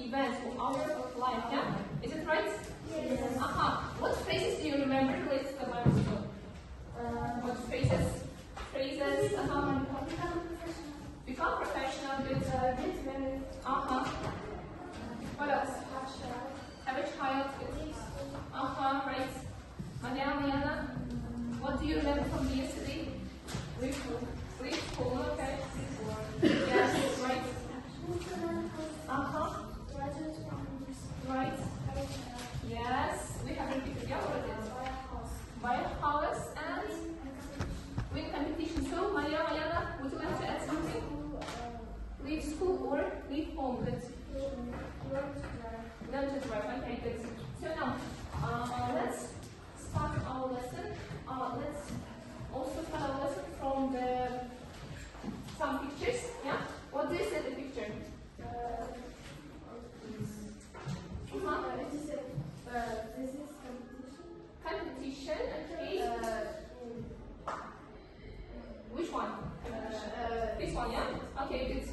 events or hours of life. Yeah, is it right? Yes. What phrases do you remember related to the milestone? What phrases? Become professional. Good. Get married. What else? Have a child. Right. Mariana, what do you remember from yesterday? Sleep school. Okay. Yes, right. Right. Yes, we have repeated. Yeah, what is it? Buy a house and win competition. So, Mariana, would you like to add something? Leave school or leave home? Good. Learn to drive. Okay, good. So now, let's start our lesson. Let's also start our lesson from some pictures. Yeah. What do you say the picture? This is Competition. Okay. Which one? This one. Yeah. Okay. Good.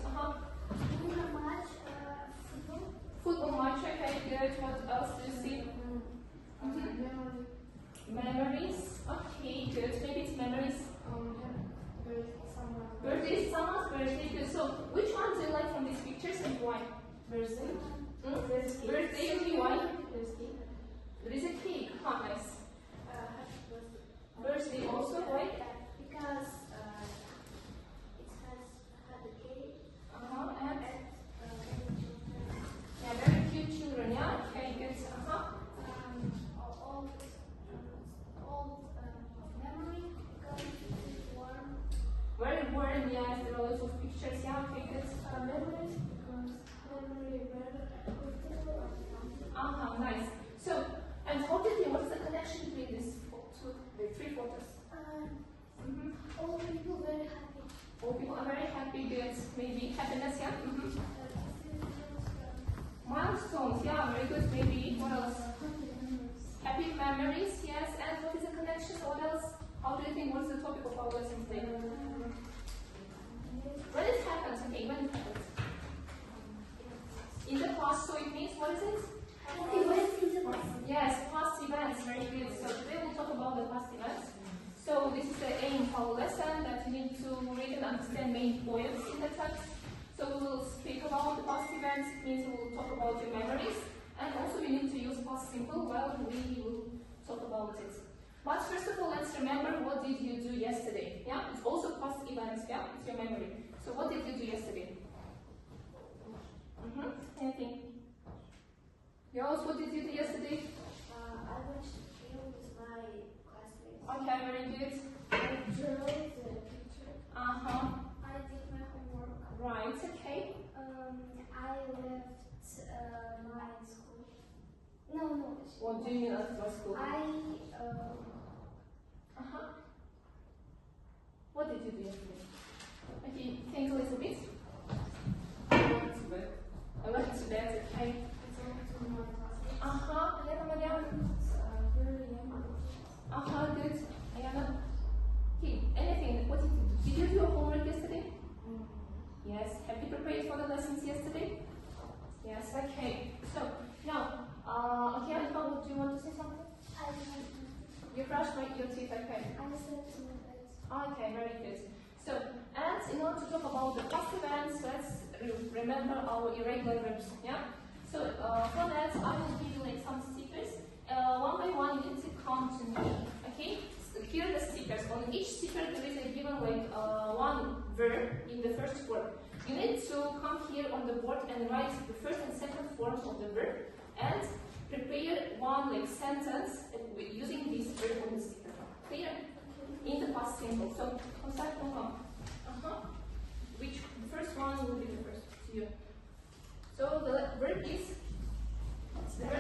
Football match. Okay. Good. What else do you see? Memories. Okay. Good. Maybe it's memories. Birthday. Someone's birthday. Good. So, which one do you like from these pictures and why? birthday. Birthday. Okay. Why? There is a cake. Nice. Birthday also, right? Because it has had a cake. And yeah, very cute children. Yeah. Okay. Good. Memory because it's warm. Very warm. Yes. There are lots of pictures. Yeah. Okay. Good. Memories because memory very Nice. So, and how did you? What's the connection between these the three photos? All people very happy. All people are very happy. Good. Maybe happiness. Yeah. Milestones. Yeah. Very good. Maybe. What else? Happy memories. Yes. And what is the connection? What else? How do you think? What's the topic of our lesson today? When it happens. Okay. When it happens. In the past. So it means what is it? Yes, past events, very good. So today we'll talk about the past events. So this is the aim of our lesson, that you need to read and understand main points in the text. So we will speak about the past events, it means we will talk about your memories, and also we need to use past simple while we will talk about it. But first of all, let's remember what did you do yesterday. Yeah, it's also past events, yeah, it's your memory. So what did you do yesterday? Anything? Girls, what did you do yesterday? I watched a film with my classmates. Okay, very good. I drew the picture. I did my homework. Right, okay. I left my school. No. What do you mean after school? What did you do yesterday? Okay, think a little bit. I went to bed. Okay. Good. Ayana? Okay, anything. What did you do? Did you do your homework yesterday? Yes. Have you prepared for the lessons yesterday? Yes, okay. So, now, okay, Ayana, do you want to say something? You brushed your teeth, okay. Okay, very good. So, and in order to talk about the past events, let's remember our irregular verbs, yeah? So, for that, I will give you like some stickers. One by one, you need to come to me, okay? So here are the stickers. On each sticker, there is a given like one verb in the first word. You need to come here on the board and write the first and second forms of the verb and prepare one like sentence using this verb on the sticker. Clear? In the past simple. So, which the first one will be the first to you. So the verb is spent.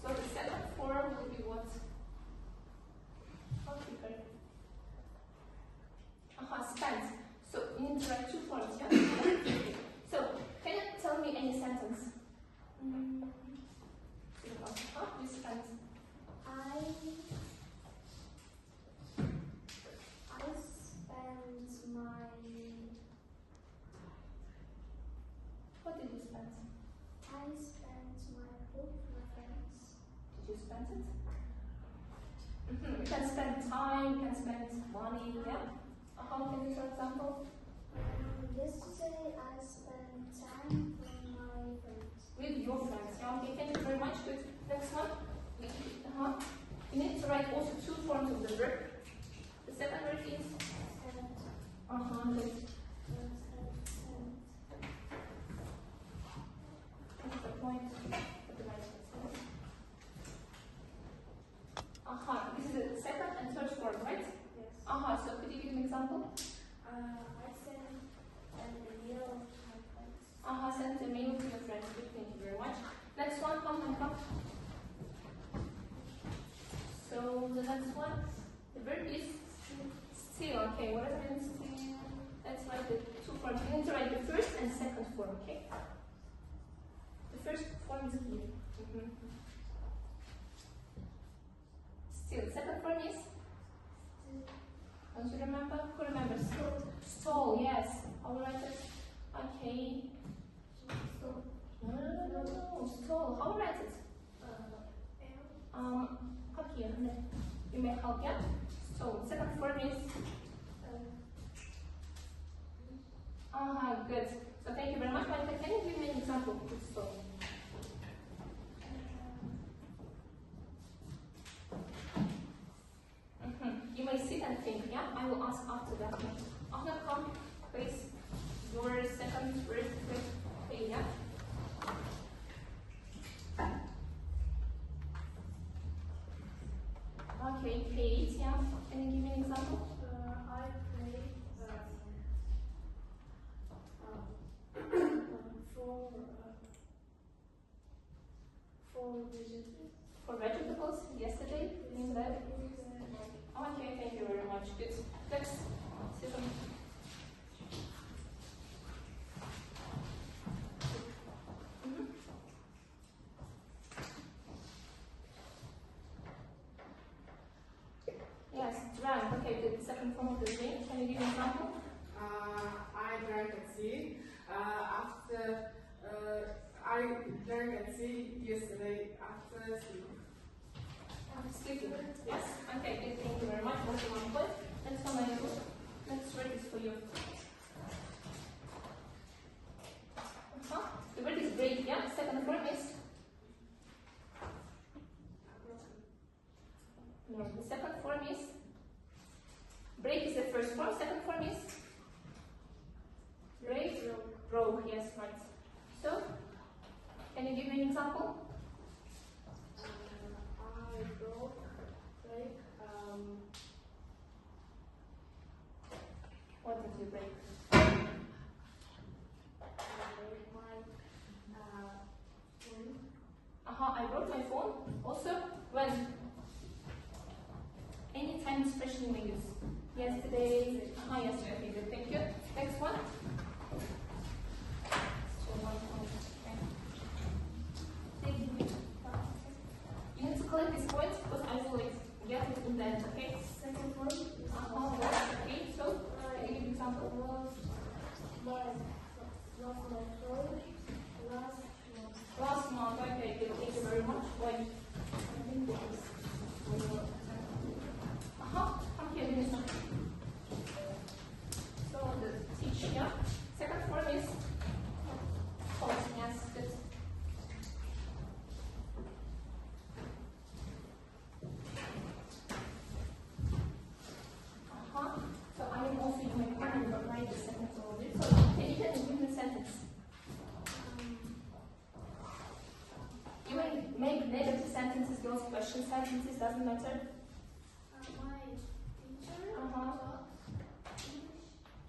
So the second form will be what? Spent. So you need to write two forms, yeah? So can you tell me any sentence? You spent. I spent my You can spend time, you can spend money, yeah? Can you, for example? Yesterday I spent time with my friends. With your friends, yeah? Okay, thank you very much. Good. Next one. You need to write also two forms of the verb. The second word is? Good. What's the point? This is the second and third form, right? Yes. So could you give an example? I sent an email to my friends. Send a mail to your friends. Good, thank you very much. Next one, come. So the next one, the verb is still. Okay, what does it mean still? Let's write the two forms. You need to write the first and second form, okay? The first form is here. Still. Second form is? Don't you remember? Who remembers? Stole, yes. How will I write it? Okay. No. Stole. How will I write it? Up here. You may help, yeah? Stole. Second form is? Good. So thank you very much. Monica, can you give me an example of stole? You may sit and think, yeah? I will ask after that. After come, please, your second word, okay, yeah? Okay, Kate, yeah? Can you give me an example? I played For vegetables yesterday? In that? Okay, thank you very much. Good. Next, Stephen. Yes, drank. Okay, the second form of the drink. Can you give an example? I drank at sea. I drank at sea yesterday after sleep. Sleeping. Yes. Okay, good. Thank you very much. What's the one point? Next one, next word is for you. The word is break, yeah? Second form is? No, the second form is? Break is the first form. Second form is? Break? Broke, yes, right. So, can you give me an example? I broke, What did you break? I broke my phone. I broke my phone. Also, when? Anytime expression you may use. Yesterday. Yesterday. Okay, good. Thank you. Next one. You need to collect these points because I will get it in the end, okay? Second one. Okay, so can you give an example? Last month, okay, good. Thank you very much. Wait. I think this is come here, listen. So the teach, yeah? Second form is taught, yes, good. So I am also in my corner, but write the sentence over it. So can you give me a sentence? You may make negative sentences, those question sentences, doesn't matter. My teacher taught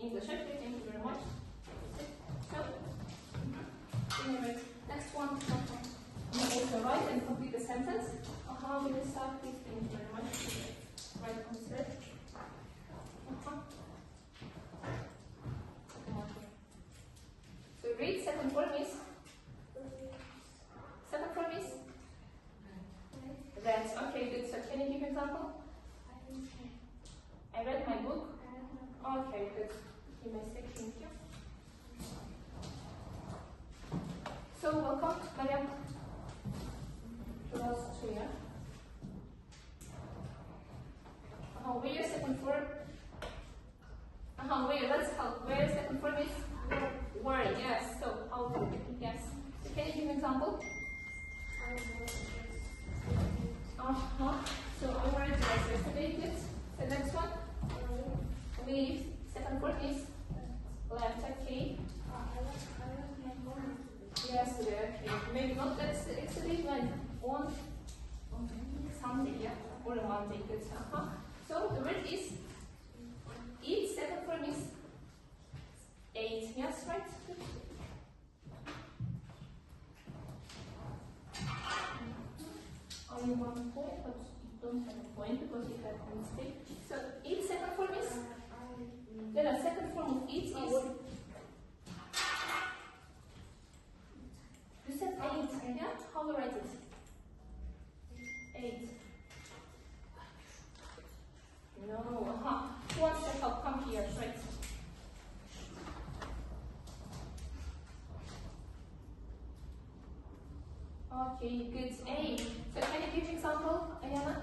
English, okay, thank you very much. So, next one. You also write and complete the sentence. We will start, please, thank you very much. Right on the thread. So read, second form is? Second form is? Read. Okay, good. So can you give an example? I read my book. Okay, good. You may say thank you. So welcome, Mariam. To us too, yeah? Were, yes. So how? Yes. So can you give an example? So I wore a dress yesterday. Good. The next one. Leave. Second word is left. Okay. Yesterday. Okay. Maybe not yesterday, but on Sunday, yeah, or a Monday. Good. So the word is eat. Second form is ate. Yes, right. Good. Only 1 point, but you don't have a point because you had a mistake. So eat. Second form is the second form of eat is. You said eight, yeah? How do you write it? 8. No, Who wants to help? Come here, right? Okay, good. A. So can you give an example, Ayana?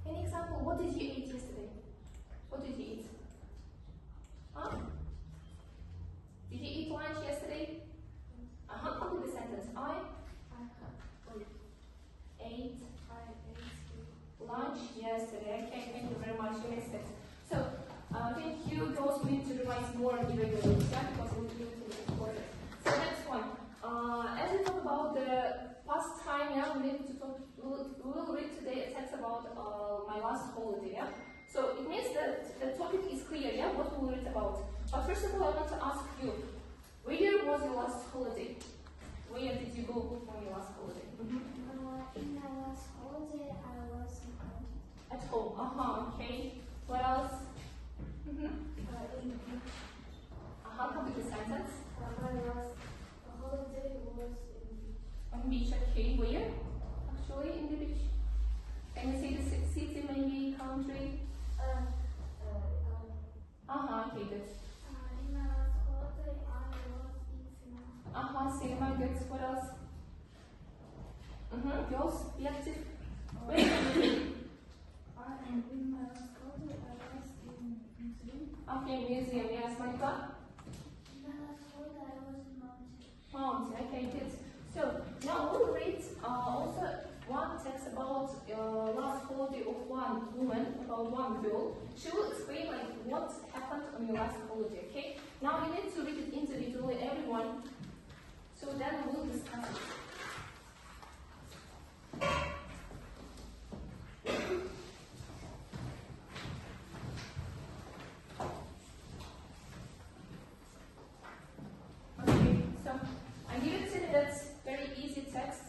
Any example? What did you eat yesterday? What did you eat? Huh? Did you eat lunch yesterday? Complete the sentence. I ate lunch yesterday. Okay, thank you very much. You missed it. So, thank you. Girls, we need to revise more irregularly, yeah, because we need to record it. So, next one. As we talk about the past time, yeah, we need to talk. We will read today a text about my last holiday, yeah. So it means that the topic is clear, yeah, what we will read about. But first of all, I want to ask you, where was your last holiday? Where did you go for your last holiday? In my last holiday, I was At home. Okay. What else? Complete the sentence. my last holiday was On beach. Okay. Where? Actually, in the beach. Can you say the city, maybe country? Okay, good. in my last holiday, I was in cinema. Cinema, good. What else? Girls, be active. Wait. In my last holiday, I was in museum. Okay, museum, yes, Monica? In my last holiday, I was in mountain. Mountain, okay, good. So, now we'll read also one text about last holiday of one woman, about one girl. She will explain like what happened on your last holiday, okay? Now you need to read it individually, everyone. So then we'll discuss it. Okay, so I give it 2 minutes, very easy text.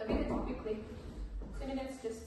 Read it quickly. 2 minutes just.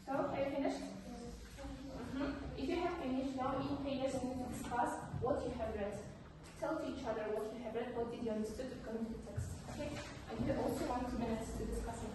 So, are you finished? If you have finished, now in pairs we need to discuss what you have read. Tell to each other what you have read, what did you understood according to the text. Okay? And you also want 2 minutes to discuss it.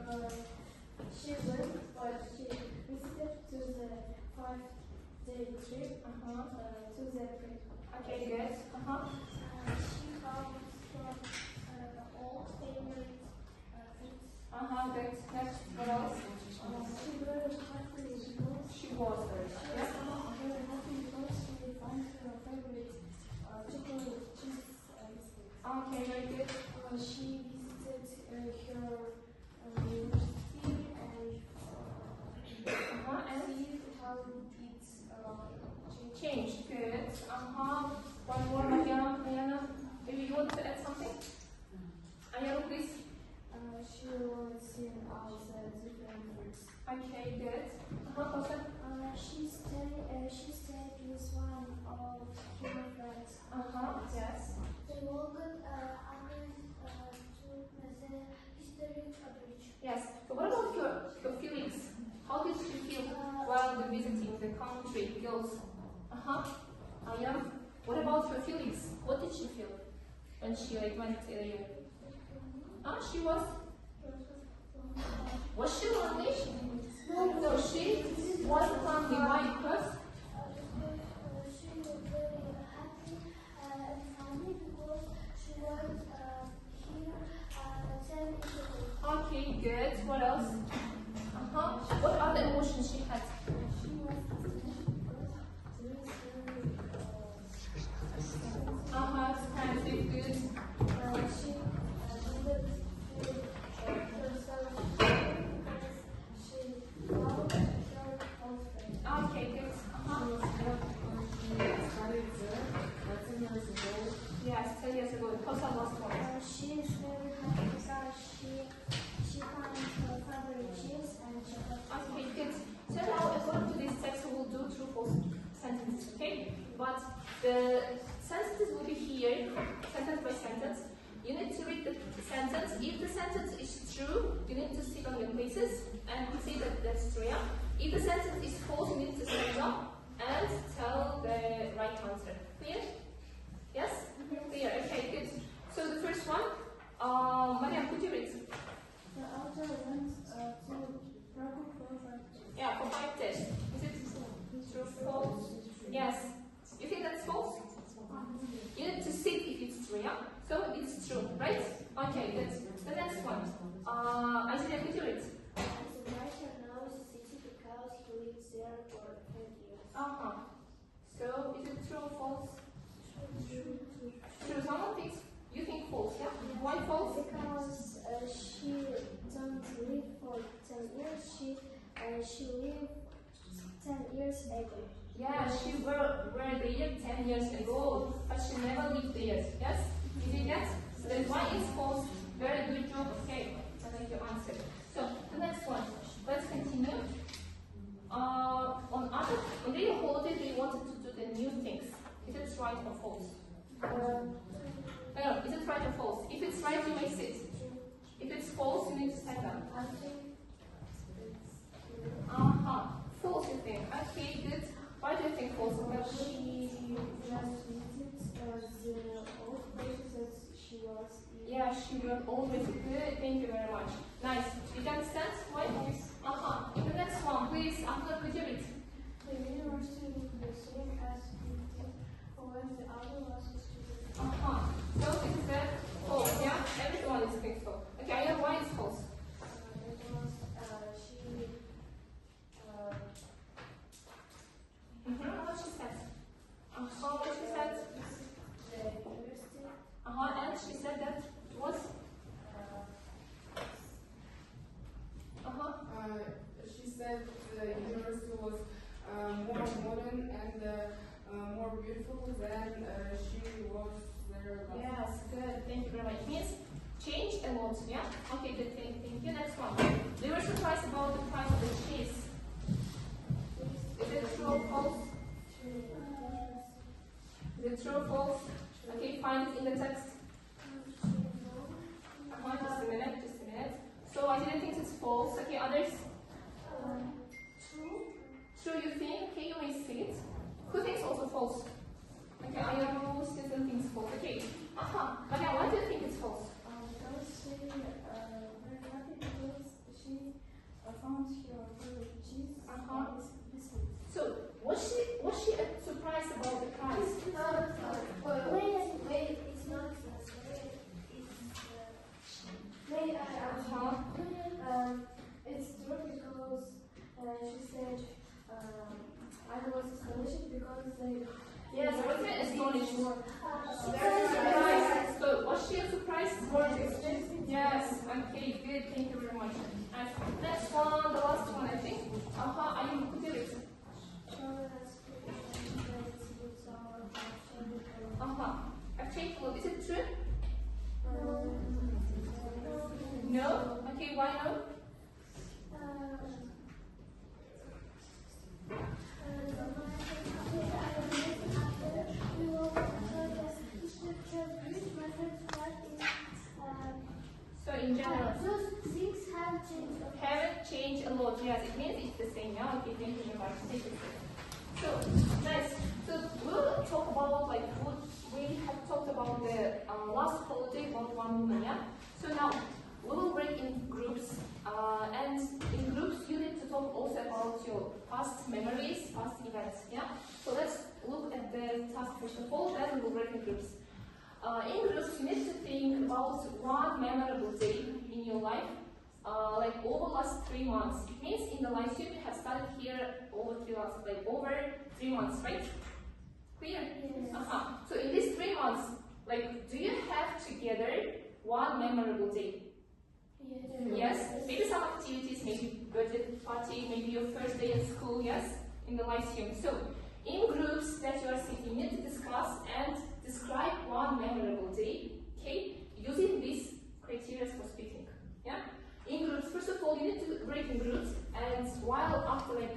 She went, but she visited to the 5-day trip to the trip. Okay, good. She found some old favorite foods. Good. Next, what else? She was happy because She was very very happy because she found her favorite chocolate cheese biscuits. Okay, very good. She visited her university and see how it's Change. Good. One more, Mariana. Maybe you want to add something? Ayana, please. she was in all the different groups. Okay, good. Kosa. She stayed with one of her friends. Yes. They walked under to the historic bridge. Yes. So what about your feelings? How did you feel while visiting the country, girls? Ayana, what about your feelings? What did she feel when she went to you? She was. Was she lonely? No, she wasn't lonely. Why? Because She was very happy and funny because she was here 10 years ago. okay, good. What else? What other emotions she had? She was Expensive, good. she didn't feel herself because she loved her old friend. Okay, good. Studied there 10 years ago. Yes, 10 years ago. Kosa last one. She is very happy because she found her favorite cheese and chocolate. Okay, good. So now, according to this text, we will do true false sentences, okay? But the sentences will be here, sentence by sentence. You need to read the sentence. If the sentence is true, you need to sit on your places and say that that's true, yeah? If the sentence is false, you need to stand up and tell the right answer. Clear? Yes? Clear. Okay, good. So the first one, Mariam, could you read? The author went to Prague for Yeah, for 5 tests. Is it true, false? Yes. You think that's false? You need to see if it's true, yeah? So it's true, right? Okay, that's the next one. Isaiah, could you read? The writer knows the city because he lives there for 10 years. So is it true or false? True. True. Someone thinks you think false, yeah? Why false? Because she don't live for 10 years. She lived 10 years ago. Yeah, she were there 10 years ago, but she never lived there. Yes? You see that? So then why is false? Very good job. Okay, I like your answer. So the next one. Let's continue. On their holiday, they wanted to do the new things. Is it right or false? Is it right or false? If it's right, you may sit. If it's false, you need to stand up. I think False, you think. Okay, good. Why do you think false? she just visits the old places that she was in. Yeah, she will always good. Thank you very much. Nice. You can understand? Why? The next one, please. After could you read? The university looked the same as when the other was a student. So is that false? Yeah. Everyone is thinking false. Okay. Why is false? Because What she said? What she said? the university. And she said that was. She said the university was more modern and more beautiful than she was there last. Yes, good. Thank you very much. Means change a lot, yeah? Okay, good. Thank you. Next one. They were surprised about the price of the cheese. Is it true or false? Is it true or false? Okay, find it in the text. Just a minute. So I didn't think it's false. Okay, others? True, you think? Okay, you may see it. Who thinks also false? Okay, I know Susan thinks false. Okay. But now, why do you think it's false? Because she very happy because change a lot. Yes, it means it's the same. Yeah, okay, thank you, Jamal. So nice. So we'll talk about like what we have talked about the last holiday about 1 woman. Yeah. So now we will break in groups, and in groups you need to talk also about your past memories, past events. Yeah. So let's look at the task first of all. Then we will break in groups. In groups, you need to think about one memorable day in your life, like over last 3 months. It means in the Lyceum you have studied here over 3 months, right? Clear? Yes. So in these 3 months, like, do you have together one memorable day? Yes. Maybe some activities, maybe birthday party, maybe your first day at school. Yes, in the Lyceum. So in groups that you are sitting, you need to discuss and describe one memorable day, okay, using these criteria for speaking. Yeah? In groups, first of all, you need to break in groups, and while after, like,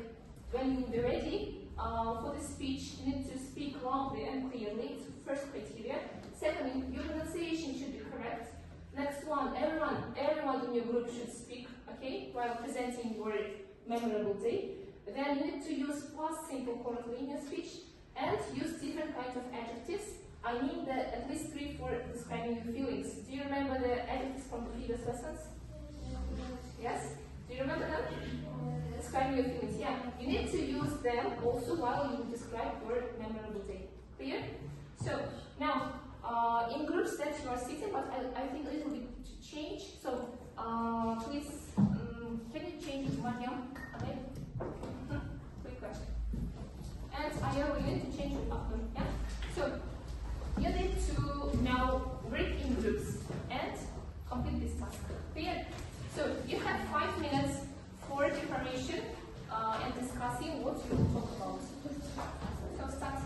when you be ready for the speech, you need to speak loudly and clearly. It's the first criteria. Second, your pronunciation should be correct. Next one, everyone in your group should speak, okay, while presenting your memorable day. Then you need to use past simple correctly in your speech, and use different kinds of adjectives. I mean at least 3 for describing your feelings. Do you remember the adjectives from the previous lessons? Yes? Do you remember them? Describing your feelings, yeah. You need to use them also while you describe your memorable day. Clear? So, now, in groups that you are sitting, but I think a little bit to change. So, please, can you change it, Mariam? Okay? Quick question. And Aya, we need to change it after, yeah? So, you need to now break in groups and complete this task. Clear? So, you have 5 minutes for preparation and discussing what you will talk about. So, start.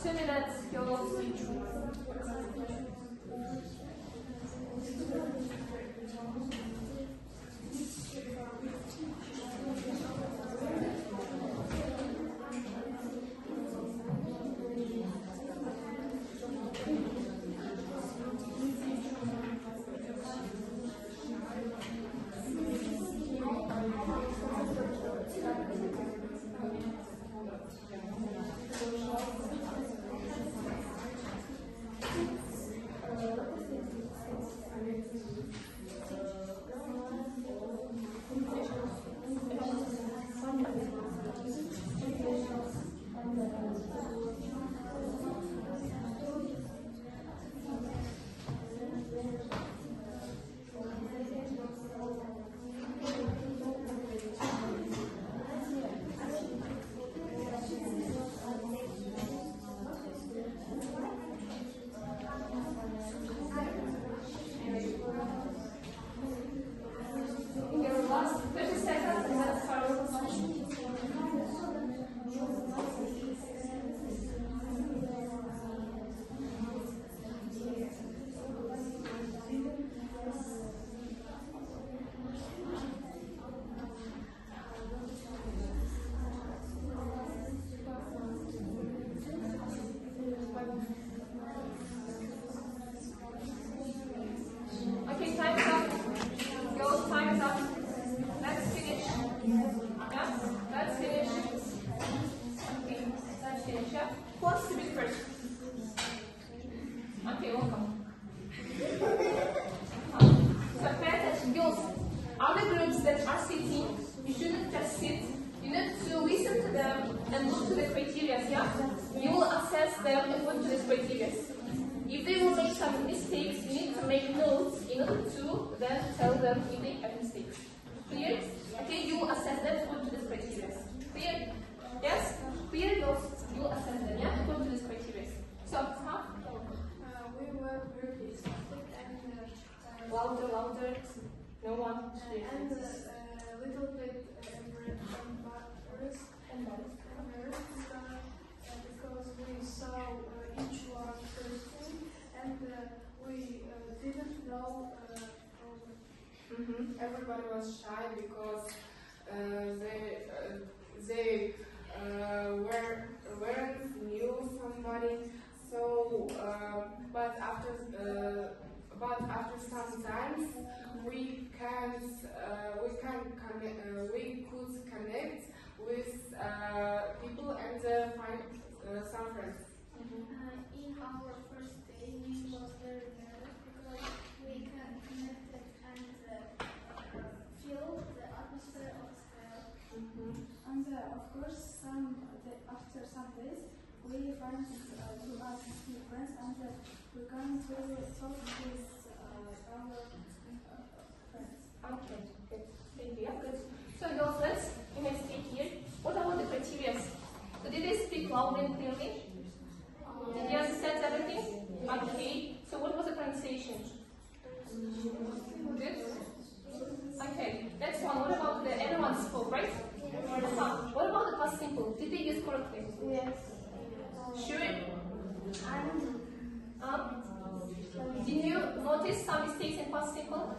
2 minutes. Go. Okay, time is up. Girls, time is up. Let's finish. Yeah, let's finish. Okay, let's finish. Yeah, who wants to be first? Okay, welcome. So pay attention, girls. Other groups that are sitting, you shouldn't just sit. You need to listen to them and look to the criteria. Yeah, you will assess them and look to the criteria. If they will make some mistakes, you need to make notes in order to then tell them if they have mistakes. Clear? Okay, you will assess them according to this criteria. Clear? Yes? Clear? You will assess them, yeah? According to this criteria. So, We were very specific and louder. No one. and a little bit embarrassed because we saw each one person and we didn't know. Everybody was shy because they weren't knew somebody. So, but after some time, we could connect with people and find some friends. In our first day, we was very nervous because we can connect and feel the atmosphere of the school. And of course, after some days, we find to us new friends and we're going to talk with our friends. Okay, good. Thank you. Yeah, good. So, girls, let's investigate here. What are the criteria? So, did they speak loudly and clearly? Did you understand everything? Okay. So, what was the pronunciation? Good. Okay. Next one. What about the anyone spoke, right? What about the past simple? Did they use correctly? Yes. Sure. Did you notice some mistakes in past simple?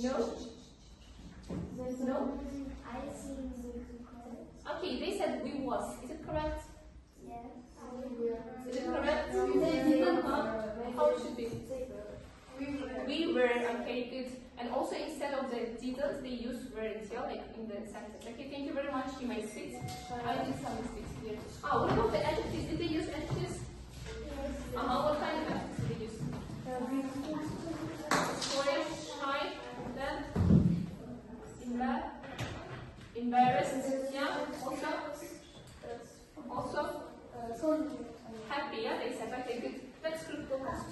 No? No? I think we Okay, they said we was. Is it correct? Yes. Is it correct? How it should be? We were. Okay, good. And also instead of the details, they use words, yeah, like in the sentence. Okay, thank you very much. You may sit. I did some mistakes here. What about the adjectives? Did they use adjectives? What kind of adjectives did they use? Sorry, shy, then embarrassed, yeah. Also happy, yeah. They said, okay, good. Let's group the cost.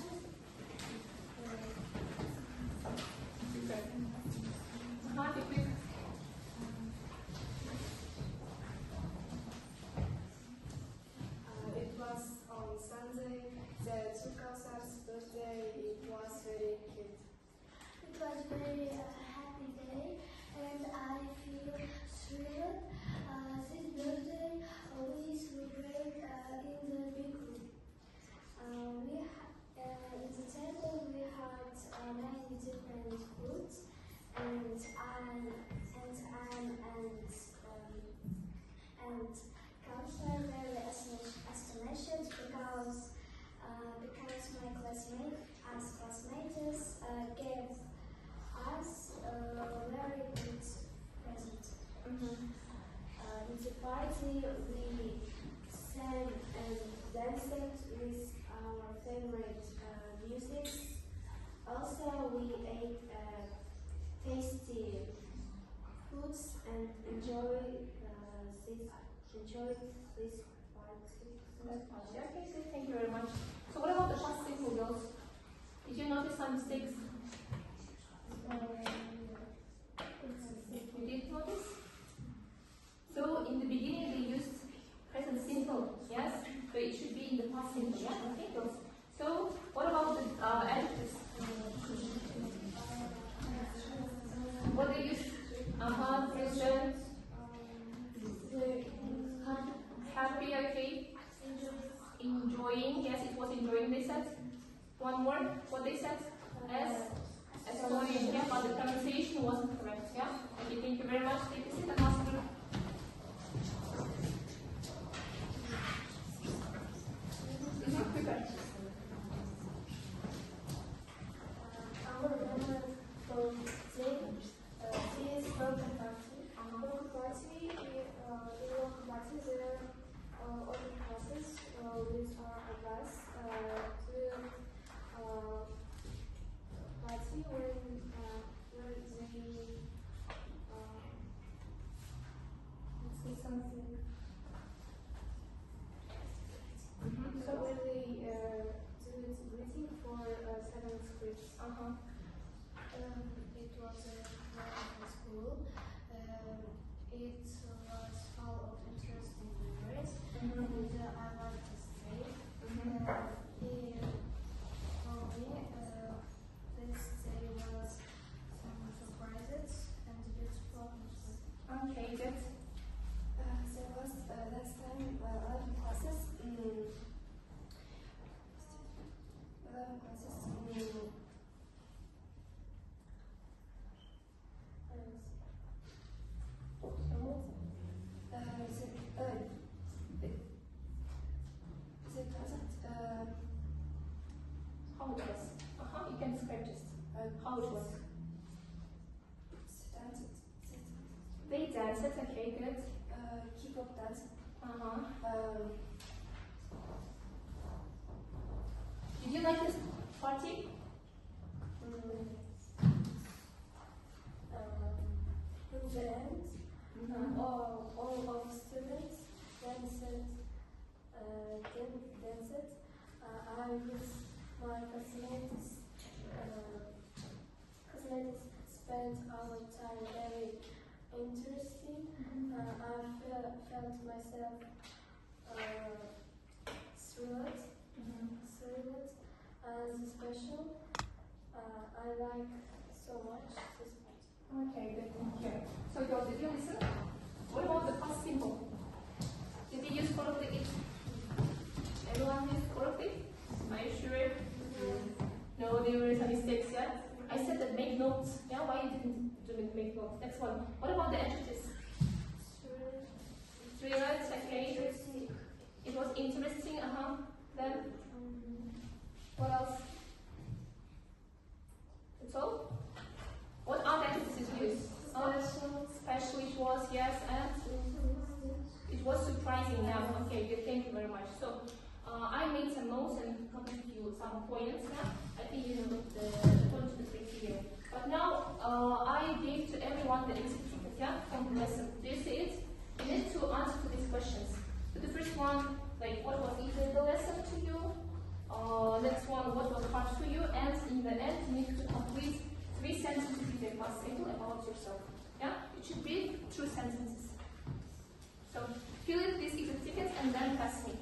It was on Sunday, the Tsukausa's birthday. It was very cute. It was very happy day, and I feel thrilled. This birthday we celebrate in the This 5, 6, That's fine. Okay, good. Thank you very much. So what about the past simple, girls? Did you notice some mistakes? You did notice? So in the beginning they used present simple, yes? So it should be in the past simple, yeah? Okay, girls. So what about the adjectives? What they use? Present. Happy, okay. Enjoying, yes, it was enjoying, they said. One more, what they said? Enjoying, yeah, but the pronunciation wasn't correct, yeah? Okay, thank you very much. Take a seat and ask me. Our member from she is welcome party. Welcome party, in welcome party there are other classes with our class to party where they let's say something. So when they do it waiting for 7 scripts. It was a wonderful school. It was full of interesting memories, and I like to stay. For me, this day was some surprises and beautiful. Okay, good. There was last time 11 classes. 11 classes. How it was? You can describe just how it was. They danced, okay, good. Keep up dancing. Did you like this party? In the end, all of the students danced. I with my classmates spent our time very interesting. I felt myself thrilled and special. I like so much this part. Okay, good, thank you. So girls, did you listen? What about the past simple? Did you use correctly it? Everyone used correctly? Are you sure? No, there were some mistakes, yeah? I said that make notes. Yeah, why you didn't make notes? Next one. What about the adjectives? Thrilled, okay. It was interesting, Then? What else? That's all? What other adjectives did you use? Special it was, yes, and? It was surprising, yeah. Okay, good, thank you very much. So, I made some notes and copied you some points, yeah. I think you know according to the criteria. But now, I gave to everyone the executive, yeah, from the lesson. Do you see it? You need to answer to these questions. So the first one, like, what was easy in the lesson to you? Next one, what was hard to you? And in the end, you need to complete 3 sentences with a past simple about yourself. Yeah, it should be true sentences. So fill in these exercises and then pass me.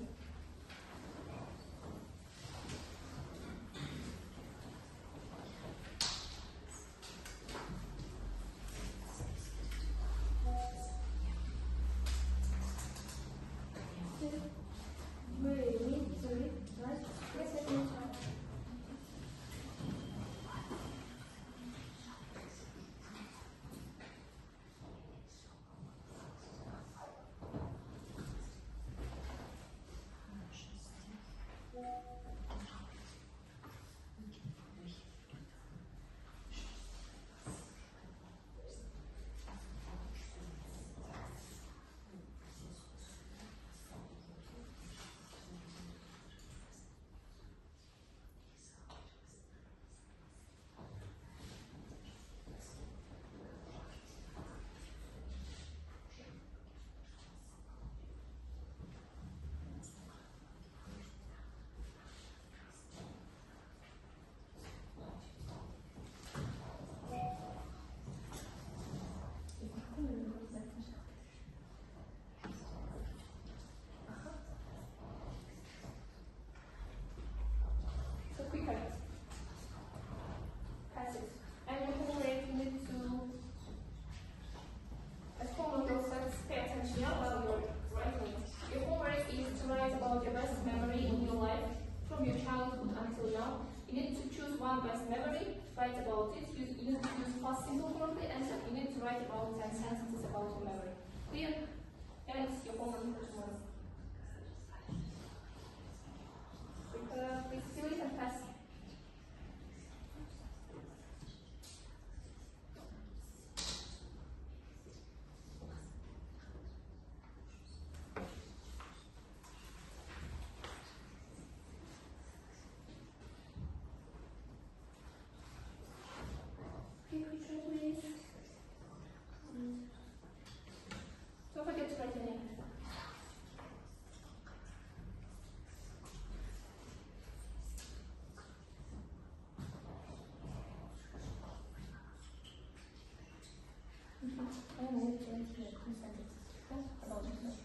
about 10 sentences about your memory. Clear? And it's your homework for tomorrow. Please do it and pass. Please. Don't forget to write your name. I am going to write two sentences. About myself.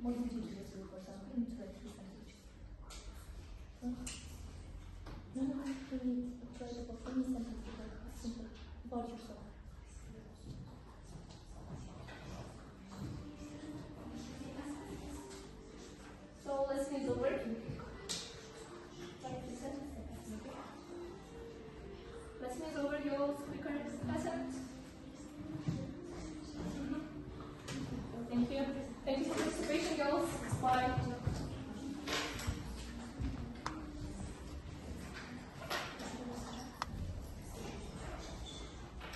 More than 2 years ago, so I'm going to write 2 sentences. No, I really write about any sentence simple about yourself. So lesson is over. Write the sentence. Lesson is over. You quicker lesson. Thank you.